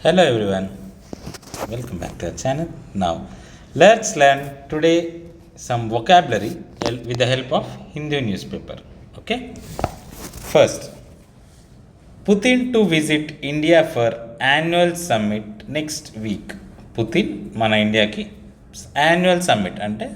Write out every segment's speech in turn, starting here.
Hello everyone, welcome back to our channel. Now let's learn today some vocabulary with the help of Hindu newspaper. Okay, first, Putin to visit India for annual summit next week. Putin మన ఇండియాకి annual summit అంటే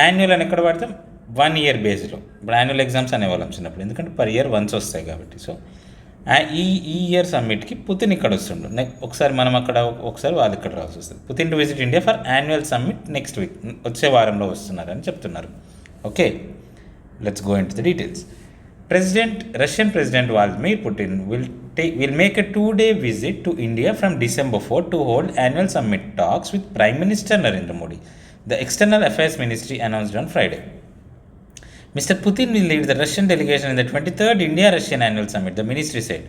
annual అని ఎక్కడ వాడతాం 1 year బేస్లో. ఇప్పుడు annual exams అనేవాళ్ళం చిన్నప్పుడు, ఎందుకంటే పర్ ఇయర్ వన్స్ వస్తాయి కాబట్టి. సో ఈ ఇయర్ సమ్మిట్కి పుతిన్ ఇక్కడ వస్తుండు. ఒకసారి మనం అక్కడ, ఒకసారి వాళ్ళు ఇక్కడ రావాల్సి వస్తుంది. Putin to visit India for annual summit next week, వచ్చే వారంలో వస్తున్నారని చెప్తున్నారు. Okay, let's go in to the details. Russian President Vladimir Putin will make a 2-day visit to India from December 4 to hold annual summit talks with Prime Minister Narendra Modi, the External Affairs Ministry announced on Friday. Mr. Putin will lead the Russian delegation in the 23rd India-Russian Annual Summit, the ministry said.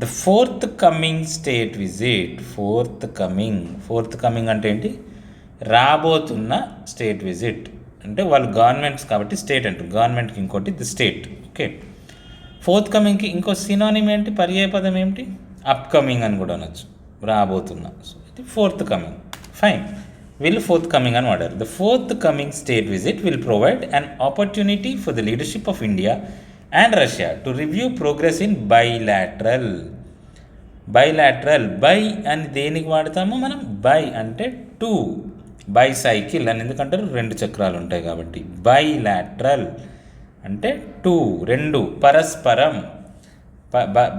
The forthcoming state visit, forthcoming అంటే ఏంటి, రాబోతున్న state visit అంటే వాళ్ళు governments కాబట్టి state అంటారు, గవర్నమెంట్కి ఇంకోటి the state. Okay, fourth కమింగ్కి ఇంకో సినోనిమ్ ఏంటి, పర్యాయ పదం ఏంటి, అప్కమింగ్ అని కూడా అనొచ్చు, రాబోతున్న. సో ఇది ఫోర్త్ కమింగ్. ఫైన్, వీళ్ళు ఫోర్త్ కమింగ్ అని వాడారు. The fourth coming state visit will provide an opportunity for the leadership of India and Russia to review progress in bilateral. By అని దేనికి వాడతామో మనం, బై అంటే టూ, బైసైకిల్ అని ఎందుకంటారు, 2 చక్రాలు ఉంటాయి కాబట్టి. బైలాటరల్ అంటే టూ, 2, పరస్పరం,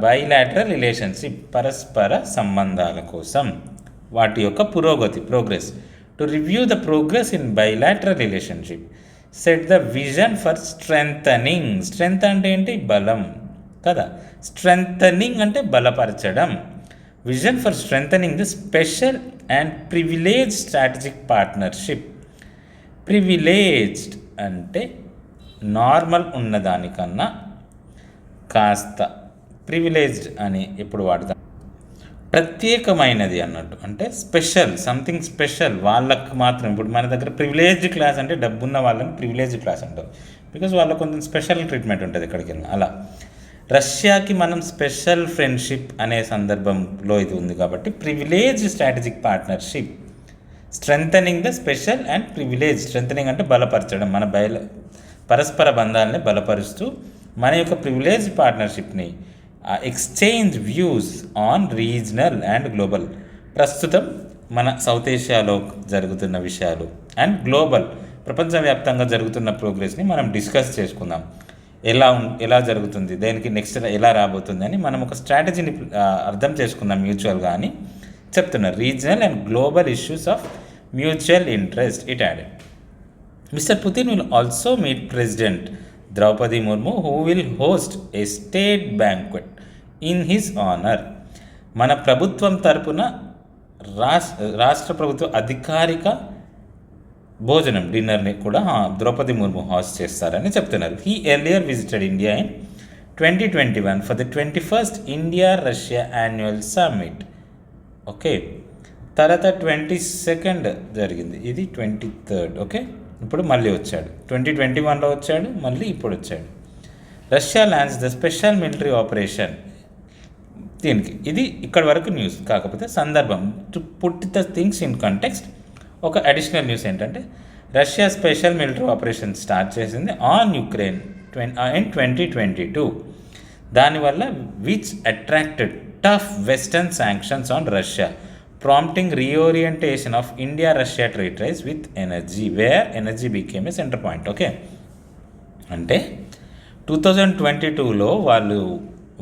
బైలాటరల్ రిలేషన్షిప్, పరస్పర సంబంధాల కోసం వాటి యొక్క పురోగతి, progress. To review the progress in bilateral relationship, set the vision for strengthening. Strength అంటే ఏంటి, బలం కదా, స్ట్రెంథనింగ్ అంటే బలపరచడం. Vision for strengthening the special and privilege strategic partnership. Privileged అంటే నార్మల్ ఉన్నదానికన్నా కాస్త ప్రివిలేజ్డ్ అని ఎప్పుడు వాడతాం, ప్రత్యేకమైనది అన్నట్టు, అంటే స్పెషల్, సంథింగ్ స్పెషల్ వాళ్ళకు మాత్రం. ఇప్పుడు మన దగ్గర ప్రివిలేజ్డ్ క్లాస్ అంటే డబ్బున్న వాళ్ళని ప్రివిలేజ్డ్ క్లాస్ అంటారు, బికాజ్ వాళ్ళకు కొంచెం స్పెషల్ ట్రీట్మెంట్ ఉంటుంది ఎక్కడికి వెళ్ళినా. అలా రష్యాకి మనం స్పెషల్ ఫ్రెండ్షిప్ అనే సందర్భంలో ఇది ఉంది కాబట్టి privilege strategic partnership, strengthening the special and privilege. Strengthening అంటే బలపరచడం, మన పరస్పర బంధాలని బలపరుస్తూ మన యొక్క ప్రివిలేజ్ పార్ట్నర్షిప్ని, exchange views on regional and global. ప్రస్తుతం మన సౌత్ ఏషియాలో జరుగుతున్న విషయాలు అండ్ గ్లోబల్, ప్రపంచవ్యాప్తంగా జరుగుతున్న ప్రోగ్రెస్ని మనం డిస్కస్ చేసుకుందాం. ఎలా జరుగుతుంది, దేనికి నెక్స్ట్ ఎలా రాబోతుంది అని మనం ఒక స్ట్రాటజీని అర్థం చేసుకుందాం మ్యూచువల్గా అని చెప్తున్నారు. Regional and global issues of mutual interest, it added. Mr. Putin will also meet President Draupadi Murmu, who will host a state banquet in his honor. మన ప్రభుత్వం తరపున రాష్ట్ర ప్రభుత్వ అధికారిక భోజనం, డిన్నర్ని కూడా ద్రౌపది ముర్ము హోస్ట్ చేస్తారని చెప్తున్నారు. He earlier visited India in 2021 for the 21st India Russia annual summit. Okay, తర్వాత 22nd జరిగింది, ఇది 23rd. ఓకే, ఇప్పుడు మళ్ళీ వచ్చాడు, 2021లో వచ్చాడు, మళ్ళీ ఇప్పుడు వచ్చాడు. Russia lands the special military operation. దీనికి ఇది ఇక్కడ వరకు న్యూస్, కాకపోతే సందర్భం, to put the things in context, ఒక అడిషనల్ న్యూస్ ఏంటంటే Russia special military operation start చేసింది ఆన్ యుక్రెయిన్ ఇన్ 2022. దానివల్ల which attracted tough western sanctions on Russia, prompting reorientation of India-Russia trade ties with energy, where energy became a center point. Okay, అంటే 2022లో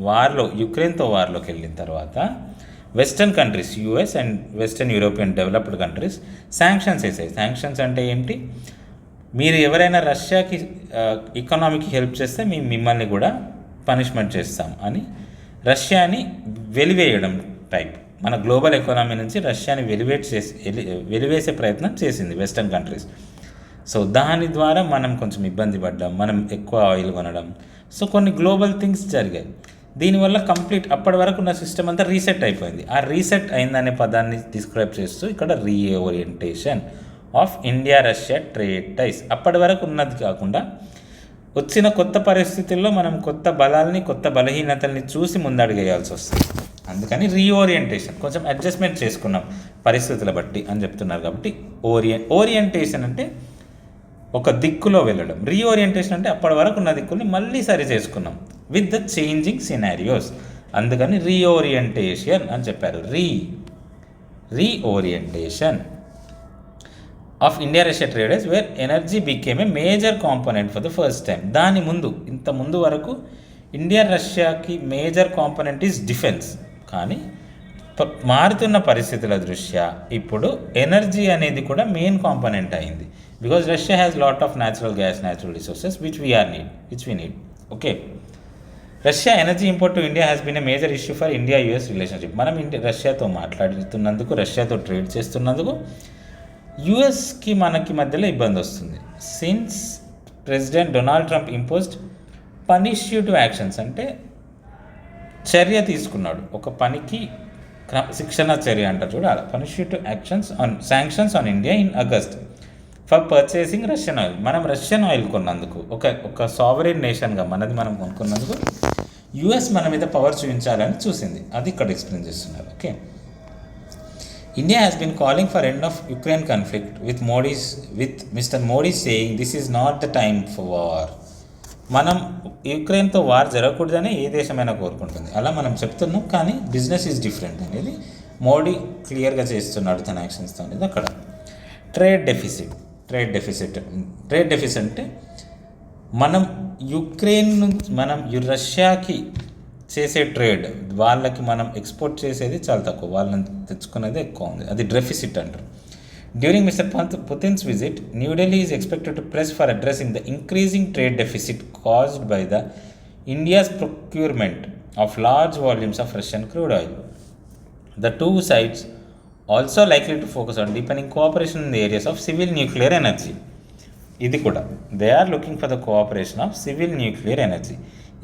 వాళ్ళు యుక్రెయిన్తో వార్లోకి వెళ్ళిన తర్వాత western countries, US and western European developed countries sanctions వేసాయి. Sanctions అంటే ఏంటి, మీరు ఎవరైనా రష్యాకి ఎకానమీకి హెల్ప్ చేస్తే మిమ్మల్ని కూడా పనిష్మెంట్ చేస్తాం అని రష్యాని వెలివేయడం టైప్. మన గ్లోబల్ ఎకానమీ నుంచి రష్యాని వెలివేసే ప్రయత్నం చేసింది వెస్టర్న్ కంట్రీస్. సో దాని ద్వారా మనం కొంచెం ఇబ్బంది పడ్డాం, మనం ఎక్కువ ఆయిల్ కొనడం, సో కొన్ని గ్లోబల్ థింగ్స్ జరిగాయి. దీనివల్ల కంప్లీట్ అప్పటి వరకు ఉన్న సిస్టమ్ అంతా రీసెట్ అయిపోయింది. ఆ రీసెట్ అయిందనే పదాన్ని డిస్క్రైబ్ చేస్తూ ఇక్కడ reorientation of India Russia trade ties. అప్పటి వరకు ఉన్నది కాకుండా వచ్చిన కొత్త పరిస్థితుల్లో మనం కొత్త బలాల్ని, కొత్త బలహీనతల్ని చూసి ముందడుగేయాల్సి వస్తుంది. అందుకని రీఓరియంటేషన్, కొంచెం అడ్జస్ట్మెంట్ చేసుకున్నాం పరిస్థితుల బట్టి అని చెప్తున్నారు. కాబట్టి ఓరియంటేషన్ అంటే ఒక దిక్కులో వెళ్ళడం, రీఓరియంటేషన్ అంటే అప్పటి వరకు ఉన్న దిక్కుల్ని మళ్ళీ సరి చేసుకున్నాం విత్ ద చేంజింగ్ సినారియోస్. అందుకని రీఓరియంటేషన్ అని చెప్పారు. Reorientation of India Russia traders where energy became a major component for the first time. దాని ముందు, ఇంత ముందు వరకు ఇండియా రష్యాకి మేజర్ కాంపోనెంట్ ఈజ్ డిఫెన్స్. కానీ మారుతున్న పరిస్థితుల దృష్ట్యా ఇప్పుడు ఎనర్జీ అనేది కూడా మెయిన్ కాంపోనెంట్ అయింది. Because Russia has lot of natural gas, natural resources which we need. Okay, Russia energy import to India has been a major issue for India US relationship. మనం రష్యాతో మాట్లాడుతున్నందుకు, రష్యాతో ట్రేడ్ చేస్తున్నందుకు యుఎస్కి మనకి మధ్యలో ఇబ్బంది వస్తుంది. Since president Donald Trump imposed punitive actions, అంటే చర్య తీసుకున్నాడు, ఒక పనికి శిక్షణ చర్య అంటారు చూడ, అలా punitive actions on sanctions on India in August for purchasing Russian oil. మనం రష్యన్ ఆయిల్ కొన్నందుకు, ఒక సావరెన్ నేషన్గా మనది మనం కొనుక్కున్నందుకు యుఎస్ మన మీద పవర్ చూపించాలని చూసింది. అది ఇక్కడ ఎక్స్ప్లెయిన్ చేస్తున్నారు. Okay, India has been calling for end of Ukraine conflict with Mr. Modi saying this is not the time for war. మనం యుక్రెయిన్తో వార్ జరగకూడదని ఏ దేశమైనా కోరుకుంటుంది, అలా మనం చెప్తున్నాం. కానీ బిజినెస్ ఈజ్ డిఫరెంట్ అనేది మోడీ క్లియర్గా చేస్తున్నాడు తన యాక్షన్స్తో అనేది. అక్కడ ట్రేడ్ డెఫిసిట్ అంటే మనం రష్యాకి చేసే ట్రేడ్, వాళ్ళకి మనం ఎక్స్పోర్ట్ చేసేది చాలా తక్కువ, వాళ్ళని తెచ్చుకునేది ఎక్కువ ఉంది, అది డెఫిసిట్ అంటారు. During Mister Putin's visit, New Delhi is expected to press for addressing the increasing trade deficit caused by the India's procurement of large volumes of Russian crude oil. The two sides also likely to focus on deepening cooperation in the areas of civil nuclear energy. ఇది కూడా they are looking for the cooperation of civil nuclear energy.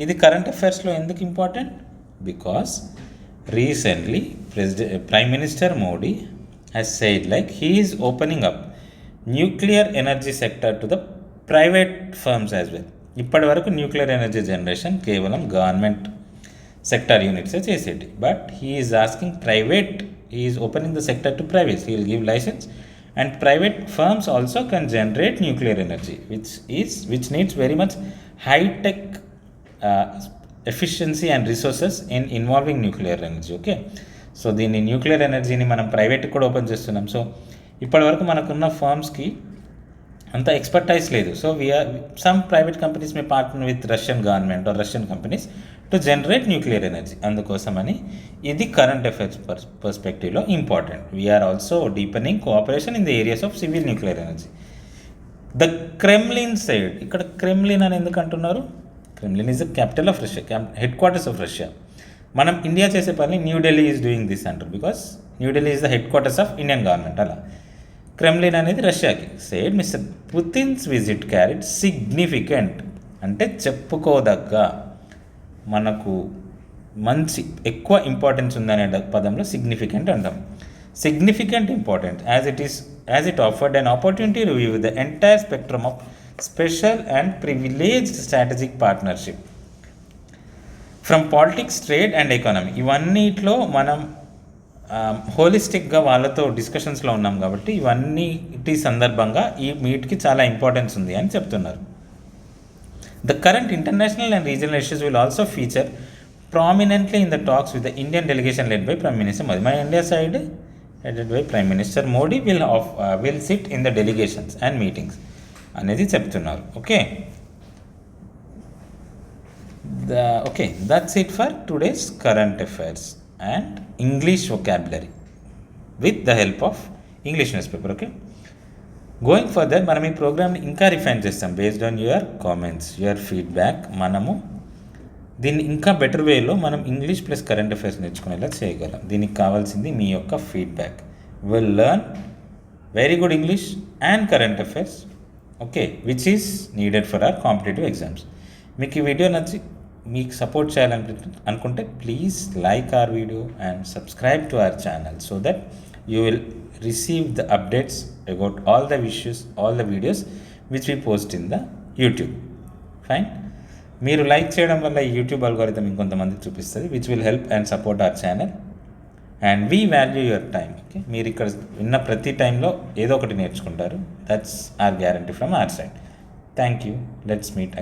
ఇది current అఫైర్స్లో ఎందుకు important? Because recently prime minister Modi has said like he is opening up nuclear energy sector to the private firms as well. ఇప్పటి వరకు nuclear energy generation కేవలం government sector యూనిట్సే చేసేటి, but he is asking private, he is opening the sector to private, he will give license and private firms also can generate nuclear energy which needs very much high tech efficiency and resources in involving nuclear energy. Okay, so దీన్ని nuclear ఎనర్జీని మనం private కూడా open చేస్తున్నాం. So ఇప్పటివరకు మనకున్న ఫర్మ్స్కి అంత expertise లేదు. So some private companies may partner with Russian government or Russian companies to generate nuclear energy. అందుకోసమని ఇది కరెంట్ అఫైర్స్ పర్స్పెక్టివ్లో important. We are also deepening cooperation in the areas of civil nuclear energy. The Kremlin side, ఇక్కడ Kremlin అని ఎందుకు అంటున్నారు? Kremlin is the capital of Russia, headquarters of Russia. మనం India చేసే పని న్యూఢిల్లీ ఈజ్ డూయింగ్ దిస్ అంటారు, because New Delhi is the headquarters of Indian government. అలా Kremlin అనేది రష్యాకి. Said Mister Putin's visit carried significant, అంటే చెప్పుకోదగ్గ, మనకు మంచి ఎక్కువ ఇంపార్టెన్స్ ఉందనే పదంలో సిగ్నిఫికెంట్ అంటాం. Significant important as it afforded an opportunity to view the entire spectrum of special and privileged strategic partnership from politics, trade and economy. ఇవన్నిట్లో మనం హోలిస్టిక్గా వాళ్ళతో డిస్కషన్స్లో ఉన్నాం కాబట్టి ఇవన్నిటి సందర్భంగా ఈ మీట్కి చాలా ఇంపార్టెన్స్ ఉంది అని చెప్తున్నారు. The current international and regional issues will also feature prominently in the talks with the Indian delegation led by Prime Minister Modi. My India side headed by Prime Minister Modi will sit in the delegations and meetings అనేది చెప్తున్నారు. Okay, that's it for today's current affairs and English vocabulary with the help of English newspaper. Okay, going further మనం ఈ ప్రోగ్రామ్ని ఇంకా refine చేస్తాం based on your comments, your feedback. మనము దీన్ని ఇంకా బెటర్ వేలో మనం ఇంగ్లీష్ ప్లస్ కరెంట్ అఫైర్స్ నేర్చుకునేలా చేయగలం. దీనికి కావాల్సింది మీ యొక్క feedback. Will learn very good English and current affairs, okay, which is needed for hour competitive exams. మీకు ఈ వీడియో నచ్చి మీకు సపోర్ట్ అనుకుంటే please like our video and subscribe to our channel so that you will receive the updates about all the videos which we post in the YouTube. Fine. మీరు like చేయడం వల్ల ఈ YouTube algorithm ఇంకొంతమందికి చూపిస్తుంది, which will help and support our channel. And we value your time. Okay, మీరు ఇక్కడ విన్న ప్రతి టైంలో ఏదో ఒకటి నేర్చుకుంటారు. That's our guarantee from our side. Thank you. Let's meet.